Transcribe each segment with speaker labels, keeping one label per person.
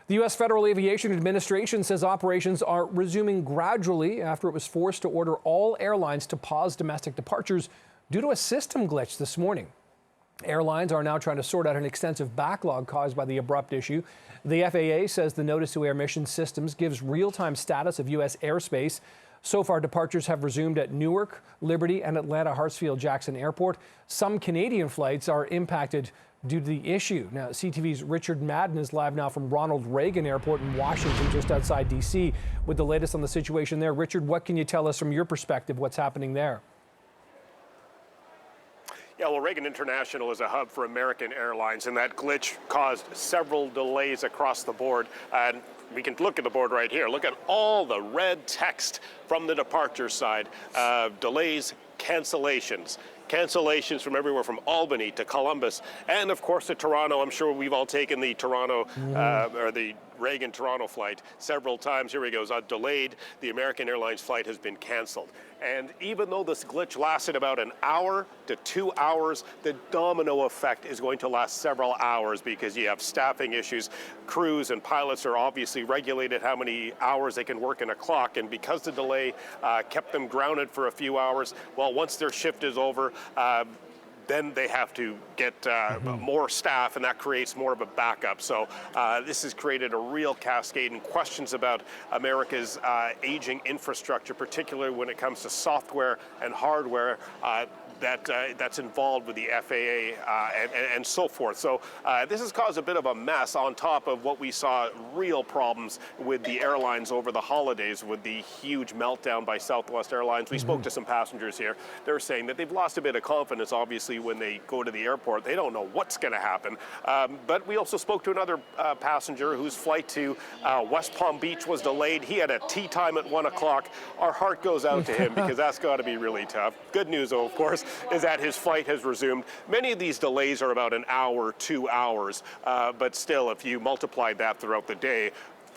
Speaker 1: The U.S. Federal Aviation Administration says operations are resuming gradually after it was forced to order all airlines to pause domestic departures due to a system glitch this morning. Airlines are now trying to sort out an extensive backlog caused by the abrupt issue. The FAA says the notice to air mission systems gives real-time status of U.S. airspace. So far, departures have resumed at Newark, Liberty, and Atlanta Hartsfield-Jackson Airport. Some Canadian flights are impacted due to the issue. Now, CTV's Richard Madden is live now from Ronald Reagan Airport in Washington, just outside D.C., with the latest on the situation there. Richard, what can you tell us from your perspective, what's happening there?
Speaker 2: Yeah, well, Reagan International is a hub for American Airlines, and that glitch caused several delays across the board. And we can look at the board right here. Look at all the red text from the departure side. Delays, cancellations from everywhere from Albany to Columbus, and of course to Toronto. I'm sure we've all taken the Toronto or the Reagan Toronto flight several times. Here we go. Delayed. The American Airlines flight has been canceled. And even though this glitch lasted about an hour to 2 hours, the domino effect is going to last several hours because you have staffing issues. Crews and pilots are obviously regulated how many hours they can work in a clock, and because the delay kept them grounded for a few hours, well, once their shift is over, then they have to get more staff, and that creates more of a backup. So this has created a real cascade and questions about America's aging infrastructure, particularly when it comes to software and hardware that's involved with the FAA and so forth. So this has caused a bit of a mess on top of what we saw real problems with the airlines over the holidays with the huge meltdown by Southwest Airlines. We spoke to some passengers here. They're saying that they've lost a bit of confidence, obviously, when they go to the airport. They don't know what's going to happen. But we also spoke to another passenger whose flight to West Palm Beach was delayed. He had a tea time at 1 o'clock. Our heart goes out to him because that's got to be really tough. Good news, though, of course, is that his flight has resumed. Many of these delays are about an hour, 2 hours, but still, if you multiply that throughout the day,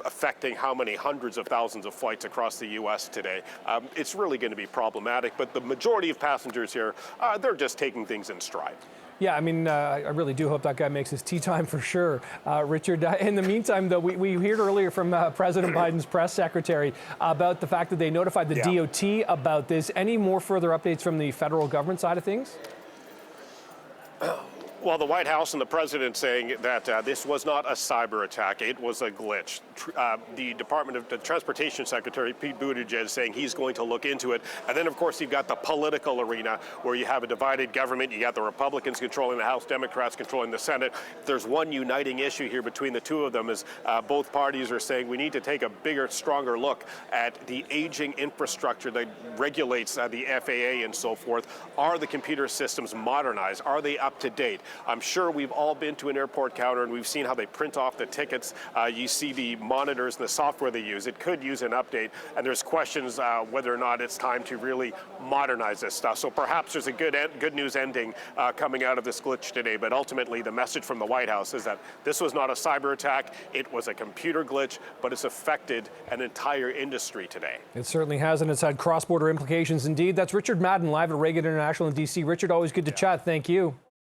Speaker 2: affecting how many hundreds of thousands of flights across the U.S. today, it's really going to be problematic. But the majority of passengers here, they're just taking things in stride.
Speaker 1: Yeah, I mean, I really do hope that guy makes his tea time for sure. Richard, in the meantime, though, we heard earlier from President Biden's press secretary about the fact that they notified the DOT about this. Any more further updates from the federal government side of things?
Speaker 2: Well, the White House and the president saying that this was not a cyber attack, it was a glitch. The Department of the Transportation Secretary, Pete Buttigieg, saying he's going to look into it. And then, of course, you've got the political arena where you have a divided government. You got the Republicans controlling the House, Democrats controlling the Senate. There's one uniting issue here between the two of them is both parties are saying we need to take a bigger, stronger look at the aging infrastructure that regulates the FAA and so forth. Are the computer systems modernized? Are they up to date? I'm sure we've all been to an airport counter and we've seen how they print off the tickets. You see the monitors and the software they use. It could use an update, and there's questions whether or not it's time to really modernize this stuff. So perhaps there's a good news ending coming out of this glitch today, but ultimately the message from the White House is that this was not a cyber attack. It was a computer glitch, but it's affected an entire industry today.
Speaker 1: It certainly has, and it's had cross-border implications indeed. That's Richard Madden live at Reagan International in D.C. Richard, always good to chat. Thank you.